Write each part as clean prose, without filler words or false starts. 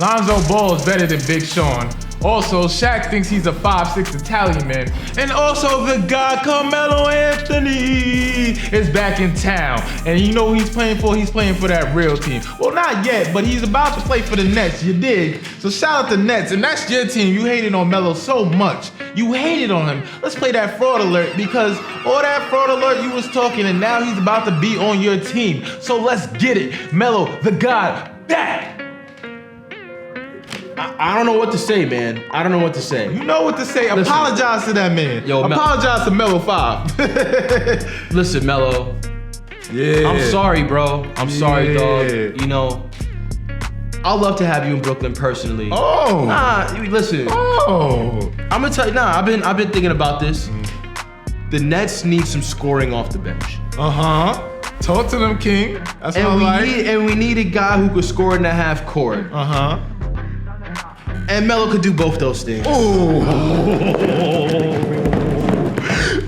Lonzo Ball is better than Big Sean. Also, Shaq thinks he's a 5'6" Italian man. And also, the guy Carmelo Anthony is back in town. And you know who he's playing for? He's playing for that real team. Well, not yet, but he's about to play for the Nets, you dig? So shout out to Nets, and that's your team. You hated on Melo so much. You hated on him. Let's play that fraud alert, because all that fraud alert you was talking, and now he's about to be on your team. So let's get it. Melo, the God, back. I don't know what to say, man. I don't know what to say. You know what to say. Listen, apologize to that man. Yo, apologize to Melo 5. Listen, Melo. Yeah. I'm sorry, bro. I'm sorry, dog. You know, I'd love to have you in Brooklyn personally. Oh. Nah, listen. Oh. I'm gonna tell you. Nah, I've been thinking about this. The Nets need some scoring off the bench. Talk to them, King. That's and what I like. And we need a guy who could score in the half court. And Melo could do both those things. Ooh.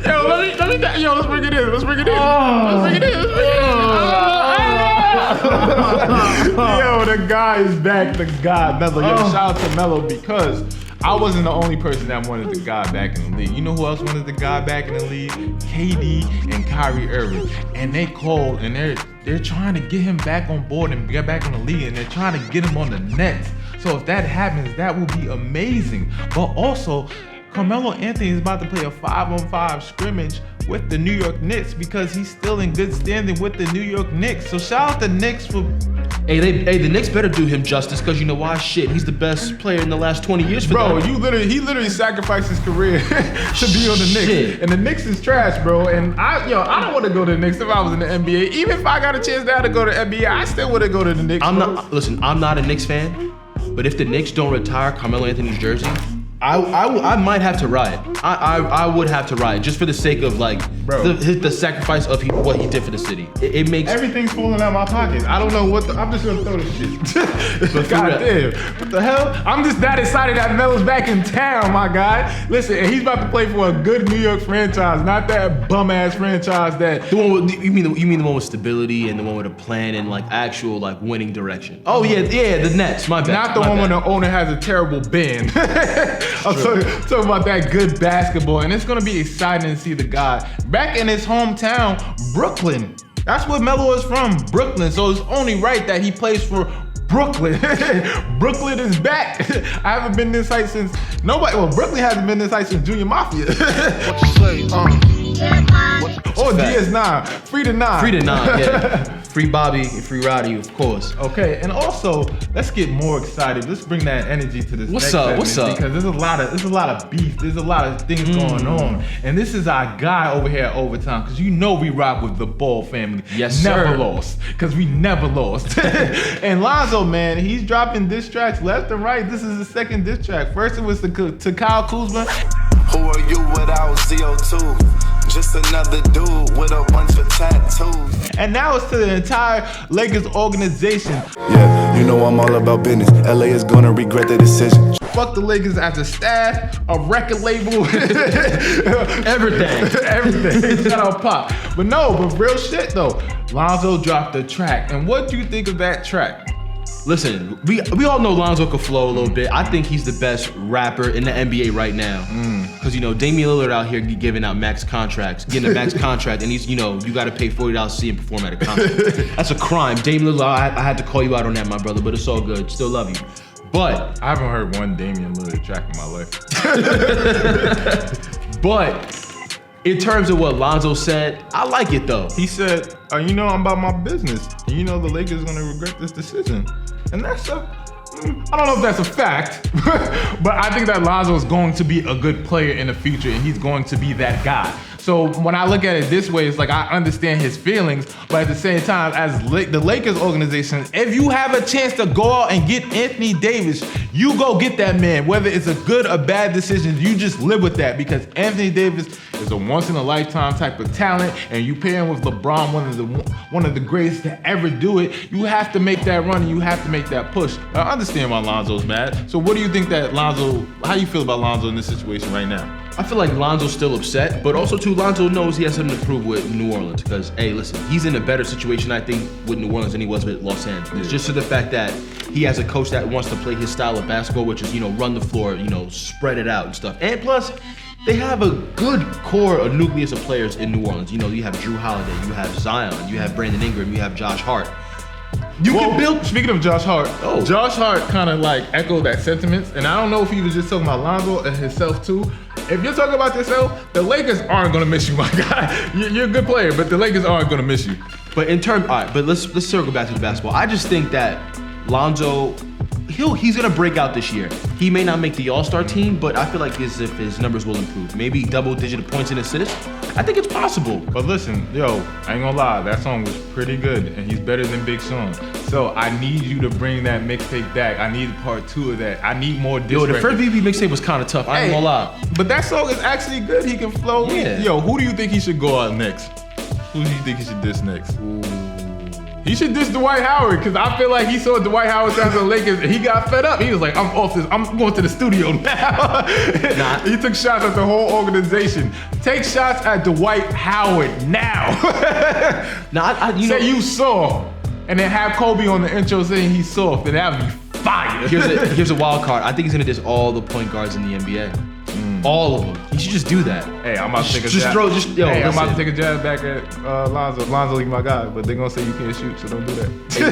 Yo, let's bring it in. Let's bring it in. Yo, the guy is back. The guy, Melo. Yo, shout out to Melo, because I wasn't the only person that wanted the guy back in the league. You know who else wanted the guy back in the league? KD and Kyrie Irving. And they called, and they're trying to get him back on board and get back in the league, and they're trying to get him on the Nets. So if that happens, that will be amazing. But also, Carmelo Anthony is about to play a 5-on-5 scrimmage with the New York Knicks, because he's still in good standing with the New York Knicks. So shout out the Knicks for... Hey, the Knicks better do him justice, because you know why? Shit, he's the best player in the last 20 years for them. Bro, he literally sacrificed his career to be on the Knicks. Shit. And the Knicks is trash, bro. And I don't want to go to the Knicks if I was in the NBA. Even if I got a chance now to go to the NBA, I still wouldn't go to the Knicks. I'm not a Knicks fan, but if the Knicks don't retire Carmelo Anthony's jersey, I might have to riot. I would have to riot, just for the sake of, like, the sacrifice of what he did for the city. It makes... Everything's falling out of my pockets. I don't know what I'm just gonna throw this shit. But God damn, what the hell? I'm just that excited that Melo's back in town, my guy. Listen, and he's about to play for a good New York franchise, not that bum-ass franchise that... The one with, you mean the one with stability and the one with a plan and, like, actual, like, winning direction. Oh, yeah, the Nets, my bad. Not the one when the owner has a terrible band. I'm talking about that good basketball, and it's gonna be exciting to see the guy back in his hometown, Brooklyn. That's where Melo is from, Brooklyn. So it's only right that he plays for Brooklyn. Brooklyn is back. I haven't been this height since Brooklyn hasn't been this height since Junior Mafia. What you say? Or DS9, free to 9. Free to 9, yeah. Free Bobby and free Roddy, of course. Okay, and also let's get more excited. Let's bring that energy to this next segment. What's up? Because there's a lot of beef. There's a lot of things going on, and this is our guy over here at Overtime. Because you know we rock with the Ball family. Yes, never sir. lost. Because we never lost. And Lonzo, man, he's dropping diss tracks left and right. This is the second diss track. First it was to Kyle Kuzma. Who are you without CO2? Just another dude with a bunch of tattoos. And now it's to the entire Lakers organization. Yeah, you know I'm all about business. LA is gonna regret the decision. Fuck the Lakers as a staff, a record label, Everything. everything. Shout out Pop. But real shit though. Lonzo dropped a track, and what do you think of that track? Listen, we all know Lonzo could flow a little bit. I think he's the best rapper in the NBA right now. Because, Damian Lillard out here giving out max contracts, getting a max contract, and he's, you got to pay $40 to see him perform at a concert. That's a crime. Damian Lillard, I had to call you out on that, my brother, but it's all good. Still love you. But I haven't heard one Damian Lillard track in my life. But in terms of what Lonzo said, I like it though. He said, I'm about my business. And the Lakers are going to regret this decision. And that's I don't know if that's a fact, but I think that Lonzo is going to be a good player in the future, and he's going to be that guy. So when I look at it this way, it's like I understand his feelings, but at the same time, as the Lakers organization, if you have a chance to go out and get Anthony Davis, you go get that man. Whether it's a good or bad decision, you just live with that, because Anthony Davis is a once-in-a-lifetime type of talent, and you pair him with LeBron, one of the greatest to ever do it. You have to make that run, and you have to make that push. I understand why Lonzo's mad. So what do you think that how do you feel about Lonzo in this situation right now? I feel like Lonzo's still upset, but also too, Lonzo knows he has something to prove with New Orleans because, hey, listen, he's in a better situation, I think, with New Orleans than he was with Los Angeles. Just to the fact that he has a coach that wants to play his style of basketball, which is, run the floor, spread it out and stuff. And plus, they have a good core, a nucleus of players in New Orleans. You have Drew Holiday, you have Zion, you have Brandon Ingram, you have Josh Hart. You can build. Speaking of Josh Hart, Josh Hart kind of like echoed that sentiment, and I don't know if he was just talking about Lonzo and himself too. If you're talking about yourself, the Lakers aren't gonna miss you, my guy. You're a good player, but the Lakers aren't gonna miss you. But all right, but let's circle back to the basketball. I just think that Lonzo, he's gonna break out this year. He may not make the All-Star team, but I feel like his numbers will improve. Maybe double-digit points and assists. I think it's possible. But listen, I ain't gonna lie, that song was pretty good, and he's better than Big Sean. So I need you to bring that mixtape back. I need part 2 of that. I need more diss the first BB mixtape was kind of tough. I ain't gonna lie. But that song is actually good. He can flow. Yeah. Who do you think he should go out next? Who do you think he should diss next? Ooh. He should diss Dwight Howard, because I feel like he saw Dwight Howard after the Lakers and he got fed up. He was like, I'm off this. I'm going to the studio now. He took shots at the whole organization. Take shots at Dwight Howard now. Say you saw, and then have Kobe on the intro saying he's soft, and that would be fire. Here's a wild card. I think he's going to diss all the point guards in the NBA. All of them. You should just do that. Hey, I'm about to take a jab. I'm about to take a jab back at Lonzo. Lonzo, you my guy, but they're gonna say you can't shoot, so don't do that. Hey,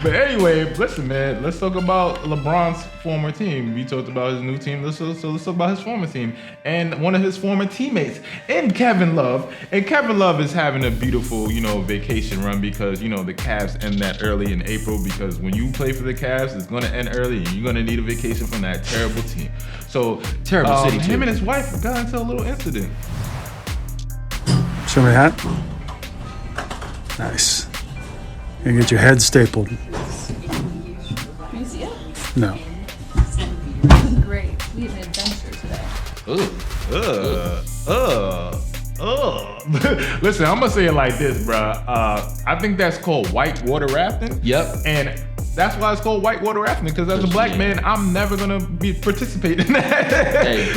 but anyway, listen, man. Let's talk about LeBron's former team. We talked about his new team. Let's talk about his former team and one of his former teammates, and Kevin Love. And Kevin Love is having a beautiful, vacation run because the Cavs end that early in April. Because when you play for the Cavs, it's gonna end early, and you're gonna need a vacation from that terrible team. So terrible city. Him and his wife got into a little incident. Show me the hat. Nice. You get your head stapled. Can you see it? No. Great. We have an adventure today. Listen, I'm gonna say it like this, bruh. I think that's called whitewater rafting. Yep. And that's why it's called whitewater rafting, because as a black man, I'm never gonna be participating in that. Hey,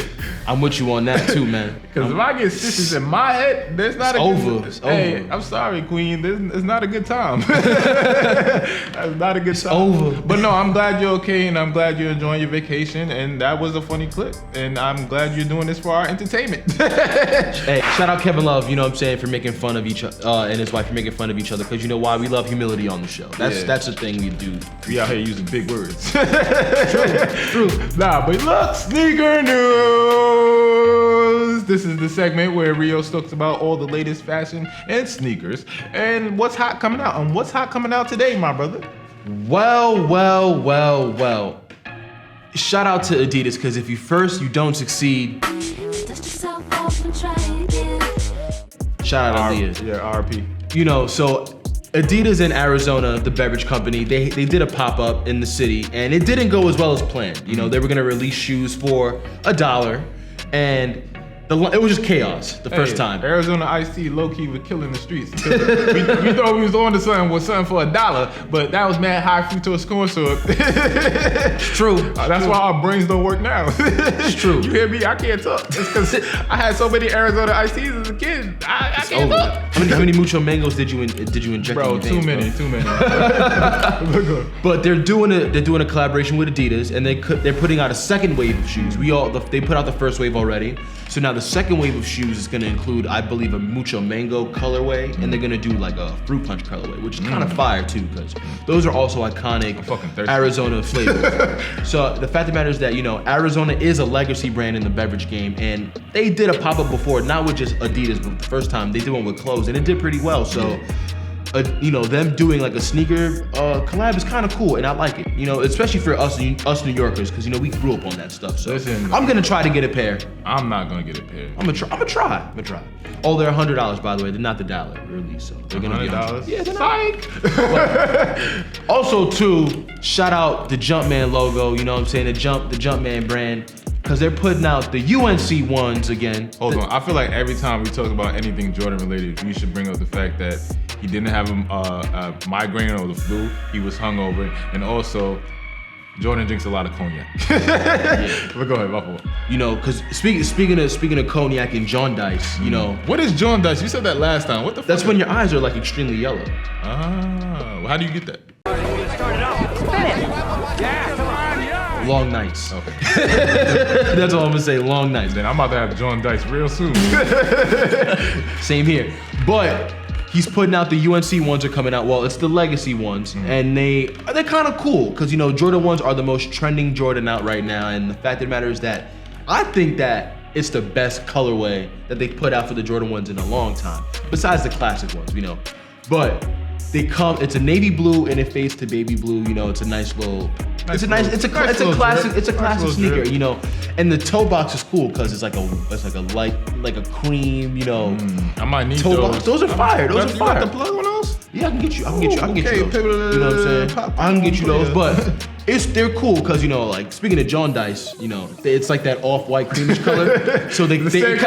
I'm with you on that too, man. Because if I get stitches in my head, there's not a good time. It's Hey, over. I'm sorry, Queen. It's not a good time. That's not a good time. Over. But no, I'm glad you're okay, and I'm glad you're enjoying your vacation, and that was a funny clip. And I'm glad you're doing this for our entertainment. Hey, shout out Kevin Love, for making fun of each other, and his wife for making fun of each other, because you know why? We love humility on the show. That's the thing we do. We out here using big words. True. Nah, but look, sneaker news. This is the segment where Rios talks about all the latest fashion and sneakers and what's hot coming out. And what's hot coming out today, my brother? Well. Shout out to Adidas, because if you don't succeed. Shout out Adidas. Yeah, RP. So Adidas in Arizona, the beverage company, they did a pop-up in the city, and it didn't go as well as planned. They were gonna release shoes for $1, and it was just chaos the first time. Arizona Iced Tea low-key was killing the streets. we thought we was on to something for $1, but that was mad high fructose corn syrup. It's true. That's why our brains don't work now. It's true. You hear me? I can't talk. It's because I had so many Arizona Iced Teas as a kid. I can't talk. How many mucho mangoes did you inject? Bro, in your veins, too many. But they're doing a collaboration with Adidas, and they're putting out a second wave of shoes. They put out the first wave already, so now the second wave of shoes is going to include, I believe, a mucho mango colorway, and they're going to do like a fruit punch colorway, which is kind of fire too, because those are also iconic Arizona flavors. So the fact of the matter is that Arizona is a legacy brand in the beverage game, and they did a pop-up before, not with just Adidas, but the first time they did one with clothes, and it did pretty well. So them doing like a sneaker collab is kind of cool, and I like it. Especially for us New Yorkers, because we grew up on that stuff. So listen, I'm gonna try to get a pair. I'm not gonna get a pair. I'm gonna try. Oh, they're $100, by the way. They're not the dollar release, so they're gonna be $100. Yeah, they're not. Also, too, shout out the Jumpman logo. You know what I'm saying? The Jumpman brand. Because they're putting out the UNC ones again. Hold on. I feel like every time we talk about anything Jordan related, we should bring up the fact that he didn't have a migraine or the flu. He was hungover. And also, Jordan drinks a lot of cognac. Yeah. But go ahead, Buffalo. You know, because speaking of cognac and jaundice, you know. What is jaundice? You said that last time. What the fuck? That's when your eyes are like extremely yellow. Ah, how do you get that? Long nights. Okay. That's all I'm gonna say, long nights. Then I'm about to have jaundice real soon. Same here. But he's putting out the UNC ones are coming out. Well, it's the legacy ones, and they're kind of cool because you know Jordan ones are the most trending Jordan out right now. And the fact of the matter is that I think that it's the best colorway that they put out for the Jordan ones in a long time, besides the classic ones, you know. But they come. It's a navy blue and it fades to baby blue. You know, it's a nice little. It's a classic sneaker, you know, and the toe box is cool because it's like a light, like a cream, you know. I might need toe box. Those are fire. Those are fire. You got the plug on those? Yeah, I can get you those. You know what I'm saying? I can get you those, but they're cool because you know, like speaking of jaundice, you know, it's like that off-white creamish color. So it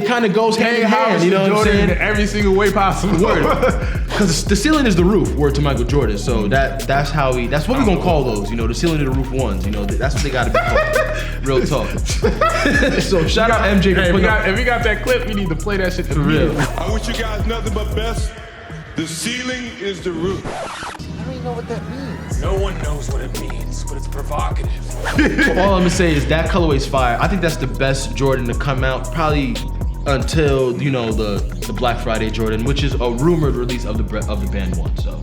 kind of goes hand in hand. You know what I'm saying? In every single way possible. Because the ceiling is the roof. Word to Michael Jordan. So that's what we're gonna call those. You know, the ceiling to the roof ones. You know, that's what they gotta be called. Real talk. So shout out MJ for putting up. If we got that clip, we need to play that shit for real. I wish you guys nothing but best. The ceiling is the roof. I don't even know what that means. No one knows what it means, but it's provocative. So all I'm gonna say is that colorway's fire. I think that's the best Jordan to come out probably until you know the Black Friday Jordan, which is a rumored release of the band one. So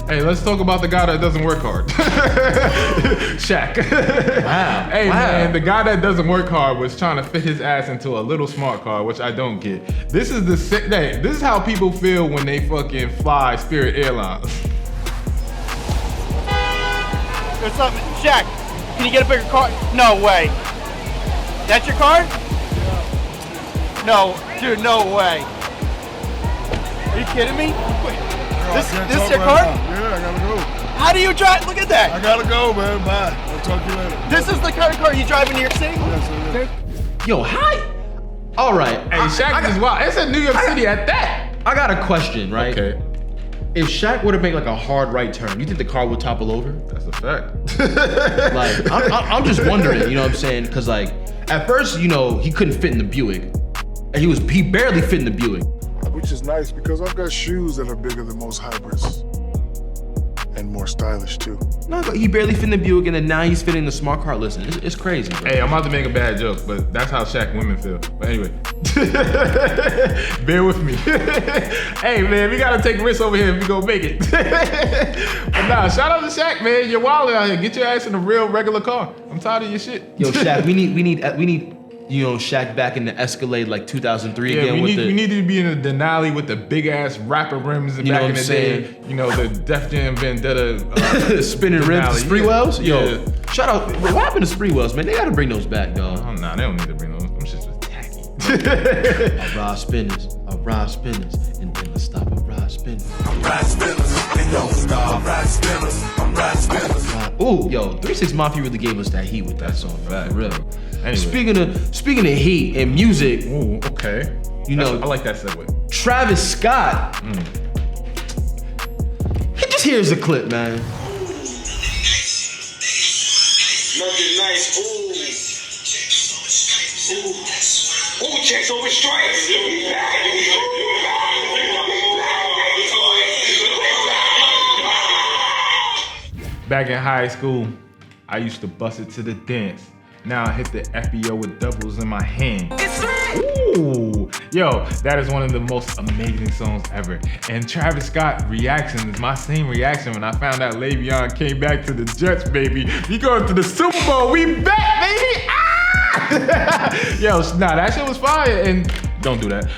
hey, let's talk about the guy that doesn't work hard. Shaq. Wow. Hey man, the guy that doesn't work hard was trying to fit his ass into a little smart car, which I don't get. This is how people feel when they fucking fly Spirit Airlines. What's up, Shaq? Can you get a bigger car? No way. That's your car? No, dude, no way. Are you kidding me? This is your car? Yeah, I gotta go. How do you drive? Look at that. I gotta go, man. Bye. I'll talk to you later. This is the kind of car you drive in New York City? Yes, yo, hi. All right. Hey, Shaq is wild. It's in New York City at that. I got a question, right? Okay. If Shaq were to make like a hard right turn, you think the car would topple over? That's a fact. Like, I'm just wondering, you know what I'm saying? Because like, at first, you know, he couldn't fit in the Buick. And he barely fit in the Buick. Which is nice because I've got shoes that are bigger than most hybrids. And more stylish too. No, he barely fit in the Buick, and then now he's fitting the smart car. Listen, it's crazy, bro. Hey, I'm about to make a bad joke, but that's how Shaq women feel. But anyway, bear with me. Hey man, we gotta take risks over here if we gonna make it. But nah, shout out to Shaq, man. You're wild out here. Get your ass in a real regular car. I'm tired of your shit. Yo, Shaq, we need. You know, Shaq back in the Escalade like 2003 again. We need to be in a Denali with the big ass rapper rims back in the day. You know, the Def Jam Vendetta spinning rims, spree wells. Yeah. Yo, shout out. What happened to spree wells, man? They gotta bring those back, dog. Oh, nah, they don't need to bring those. Them shits was tacky. I ride spinners, and then I stop a ride spinners. I'm ride spinners, and don't stop. Ride spinners, I'm ride spinners. Ooh, yo, 3 6 Mafia really gave us that heat with that song, bro. For real. Anyway. Speaking of heat and music, ooh, okay. You know, I like that segue. Travis Scott. Here's a clip, man. Nothing nice. Ooh, checks over stripes. Back in high school, I used to bust it to the dance. Now I hit the FBO with doubles in my hand. Ooh, yo, that is one of the most amazing songs ever. And Travis Scott reaction is my same reaction when I found out Le'Veon came back to the Jets, baby. We going to the Super Bowl, we back, baby! Ah! Yo, nah, that shit was fire, and don't do that.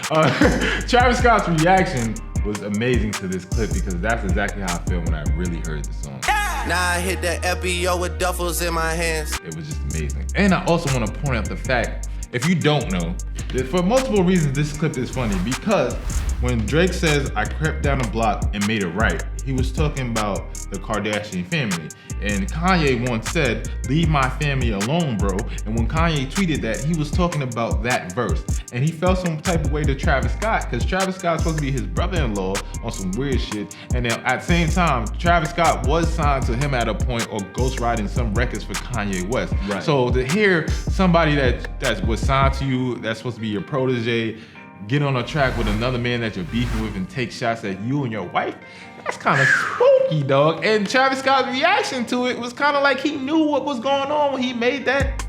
Travis Scott's reaction was amazing to this clip because that's exactly how I feel when I really heard the song. Now I hit the FBO with duffels in my hands. It was just amazing. And I also want to point out the fact, if you don't know, that for multiple reasons this clip is funny because when Drake says, I crept down the block and made it right, he was talking about the Kardashian family. And Kanye once said, leave my family alone, bro. And when Kanye tweeted that, he was talking about that verse. And he felt some type of way to Travis Scott, because Travis Scott's supposed to be his brother-in-law on some weird shit. And then at the same time, Travis Scott was signed to him at a point or ghostwriting some records for Kanye West. Right. So to hear somebody that was signed to you, that's supposed to be your protege, get on a track with another man that you're beefing with and take shots at you and your wife, that's kind of spooky, dog. And Travis Scott's reaction to it was kind of like he knew what was going on when he made that.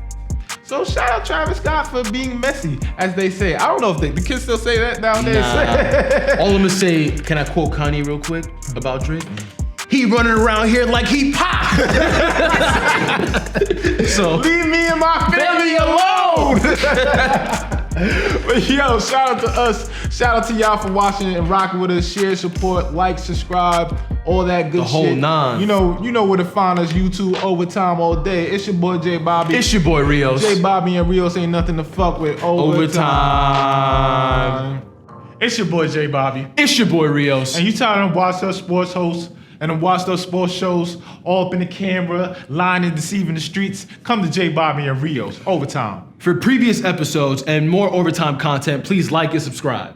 So shout out Travis Scott for being messy, as they say. I don't know if the kids still say that nowadays. Nah. All I'm gonna say, can I quote Kanye real quick about Drake? He running around here like he pop. So leave me and my family alone. But yo, shout out to us. Shout out to y'all for watching and rocking with us. Share, support, like, subscribe, all that good shit. The whole nine. You know where to find us. YouTube, Overtime all day. It's your boy J Bobby. It's your boy Rios. J Bobby and Rios ain't nothing to fuck with. Overtime. It's your boy J Bobby. It's your boy Rios. And you tired of watch us sports hosts and then watch those sports shows all up in the camera, lying and deceiving the streets? Come to J Bobby and Rios. Overtime. For previous episodes and more Overtime content, please like and subscribe.